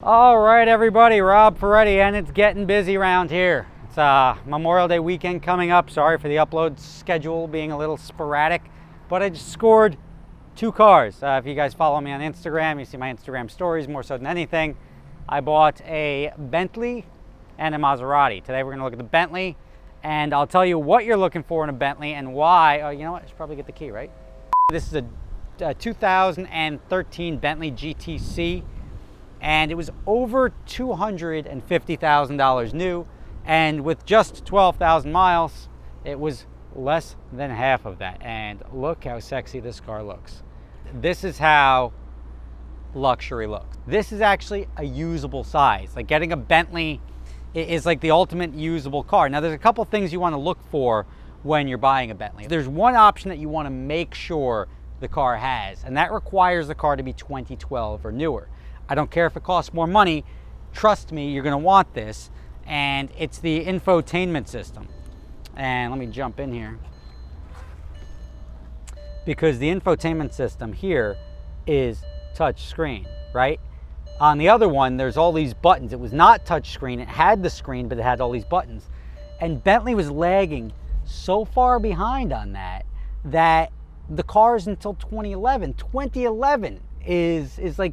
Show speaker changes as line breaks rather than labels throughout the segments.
All right, everybody, Rob Ferretti, and it's getting busy around here. It's Memorial Day weekend coming up. Sorry for the upload schedule being a little sporadic, but I just scored 2 cars. If you guys follow me on Instagram, you see my Instagram stories more so than anything. I bought a Bentley and a Maserati. Today we're gonna look at the Bentley, and I'll tell you what you're looking for in a Bentley and why. Oh, you know what, I should probably get the key, right? This is a 2013 Bentley GTC. And it was over $250,000 new, and with just 12,000 miles, it was less than half of that. And look how sexy this car looks. This is how luxury looks. This is actually a usable size. Like, getting a Bentley is like the ultimate usable car. Now, there's a couple things you want to look for when you're buying a Bentley. There's one option that you want to make sure the car has, and that requires the car to be 2012 or newer. I don't care if it costs more money, trust me, you're gonna want this, and it's the infotainment system. And let me jump in here, because the infotainment system here is touch screen, right? On the other one, there's all these buttons. It was not touch screen, it had the screen, but it had all these buttons. And Bentley was lagging so far behind on that, that the cars until 2011. 2011 is like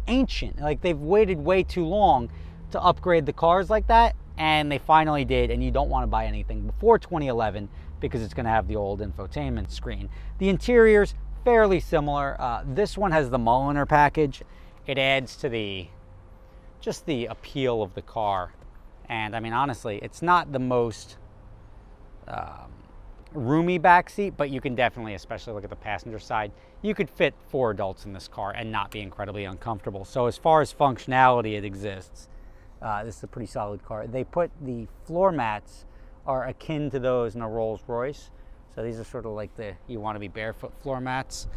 ancient. Like, they've waited way too long to upgrade the cars like that, and they finally did. And you don't want to buy anything before 2011 because it's going to have the old infotainment screen. The interior's fairly similar. This one has the Mulliner package. It adds to just the appeal of the car. And I mean, honestly, it's not the most roomy back seat, but you can definitely, especially look at the passenger side, you could fit 4 adults in this car and not be incredibly uncomfortable. So as far as functionality, it exists. This is a pretty solid car. They put the floor mats are akin to those in a Rolls Royce. So these are sort of like you want to be barefoot floor mats.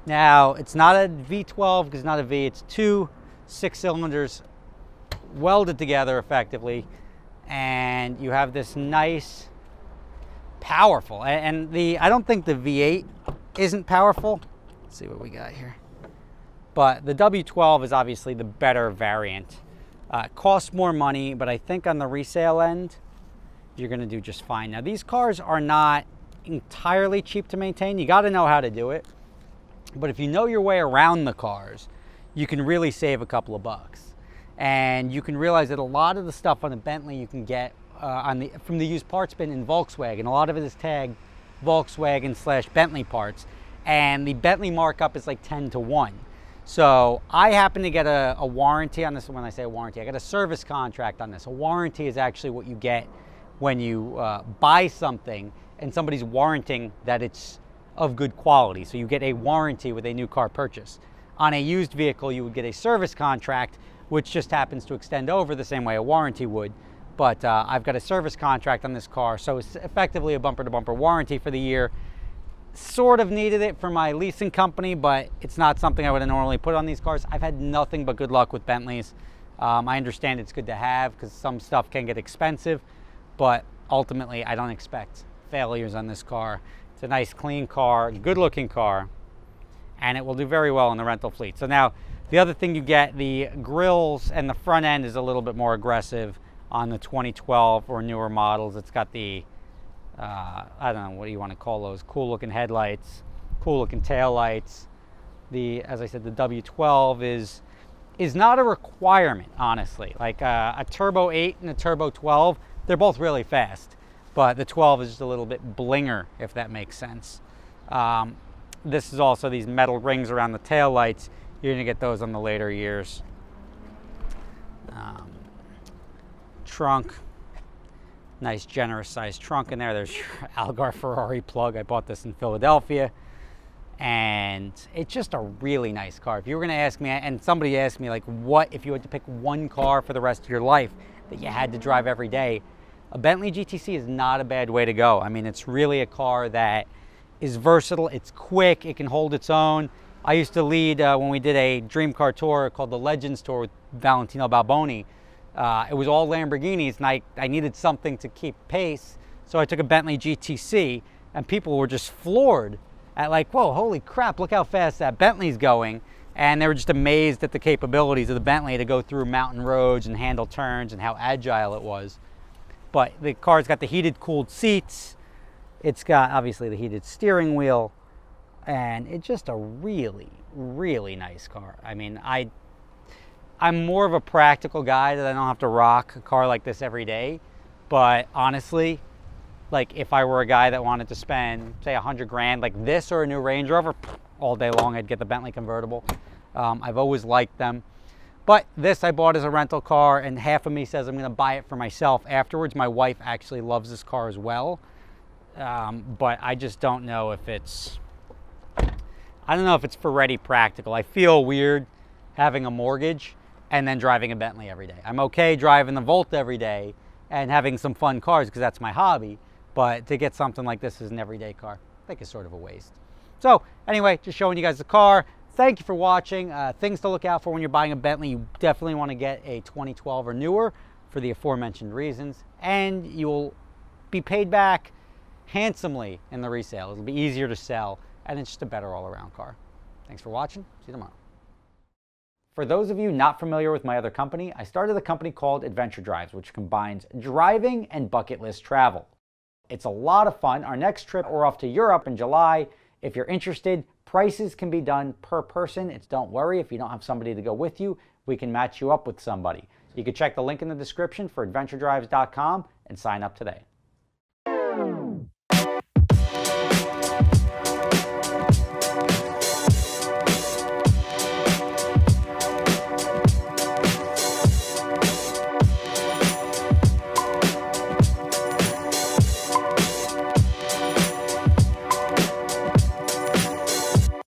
Now, it's not a V12 because it's not a V, it's 2 6 cylinders welded together effectively. And you have this nice, powerful, and I don't think the V8 isn't powerful. Let's see what we got here. But the W12 is obviously the better variant. It costs more money, but I think on the resale end, you're gonna do just fine. Now, these cars are not entirely cheap to maintain. You gotta know how to do it. But if you know your way around the cars, you can really save a couple of bucks. And you can realize that a lot of the stuff on a Bentley you can get from the used parts bin in Volkswagen. A lot of it is tagged Volkswagen/Bentley parts, and the Bentley markup is like 10 to 1. So I happen to get a warranty on this. When I say a warranty, I got a service contract on this. A warranty is actually what you get when you buy something and somebody's warranting that it's of good quality. So you get a warranty with a new car purchase. On a used vehicle, you would get a service contract, which just happens to extend over the same way a warranty would. But I've got a service contract on this car, so it's effectively a bumper-to-bumper warranty for the year. Sort of needed it for my leasing company, but it's not something I would have normally put on these cars. I've had nothing but good luck with Bentleys. I understand it's good to have because some stuff can get expensive, but ultimately I don't expect failures on this car. It's a nice, clean car, good-looking car, and it will do very well in the rental fleet. So now, the other thing you get, the grills and the front end is a little bit more aggressive on the 2012 or newer models. It's got the, I don't know, what do you want to call those? Cool looking headlights, cool looking tail lights. As I said, the W12 is not a requirement, honestly. Like a Turbo 8 and a Turbo 12, they're both really fast, but the 12 is just a little bit blinger, if that makes sense. This is also these metal rings around the tail lights. You're gonna get those on the later years. Trunk, nice generous sized trunk in there. There's your Algar Ferrari plug. I bought this in Philadelphia, and it's just a really nice car. If you were going to ask me, and somebody asked me, like, what if you had to pick one car for the rest of your life that you had to drive every day, a Bentley GTC is not a bad way to go. I mean, it's really a car that is versatile, it's quick, it can hold its own. I used to lead when we did a dream car tour called the Legends Tour with Valentino Balboni. It was all Lamborghinis, and I needed something to keep pace, so I took a Bentley GTC, and people were just floored at, like, whoa, holy crap, look how fast that Bentley's going. and they were just amazed at the capabilities of the Bentley to go through mountain roads and handle turns and how agile it was. But the car's got the heated, cooled seats. It's got, obviously, the heated steering wheel, and it's just a really, really nice car. I mean, I'm more of a practical guy that I don't have to rock a car like this every day. But honestly, like if I were a guy that wanted to spend, say, 100 grand, like this or a new Range Rover, all day long, I'd get the Bentley convertible. I've always liked them. But this I bought as a rental car, and half of me says I'm going to buy it for myself afterwards. My wife actually loves this car as well. But I just don't know if it's, for ready practical. I feel weird having a mortgage and then driving a Bentley every day. I'm okay driving the Volt every day and having some fun cars because that's my hobby. But to get something like this as an everyday car, I think it's sort of a waste. So anyway, just showing you guys the car. Thank you for watching. Things to look out for when you're buying a Bentley. You definitely want to get a 2012 or newer for the aforementioned reasons. And you'll be paid back handsomely in the resale. It'll be easier to sell, and it's just a better all-around car. Thanks for watching. See you tomorrow. For those of you not familiar with my other company, I started a company called Adventure Drives, which combines driving and bucket list travel. It's a lot of fun. Our next trip, we're off to Europe in July. If you're interested, prices can be done per person. Don't worry if you don't have somebody to go with you. We can match you up with somebody. You can check the link in the description for adventuredrives.com and sign up today.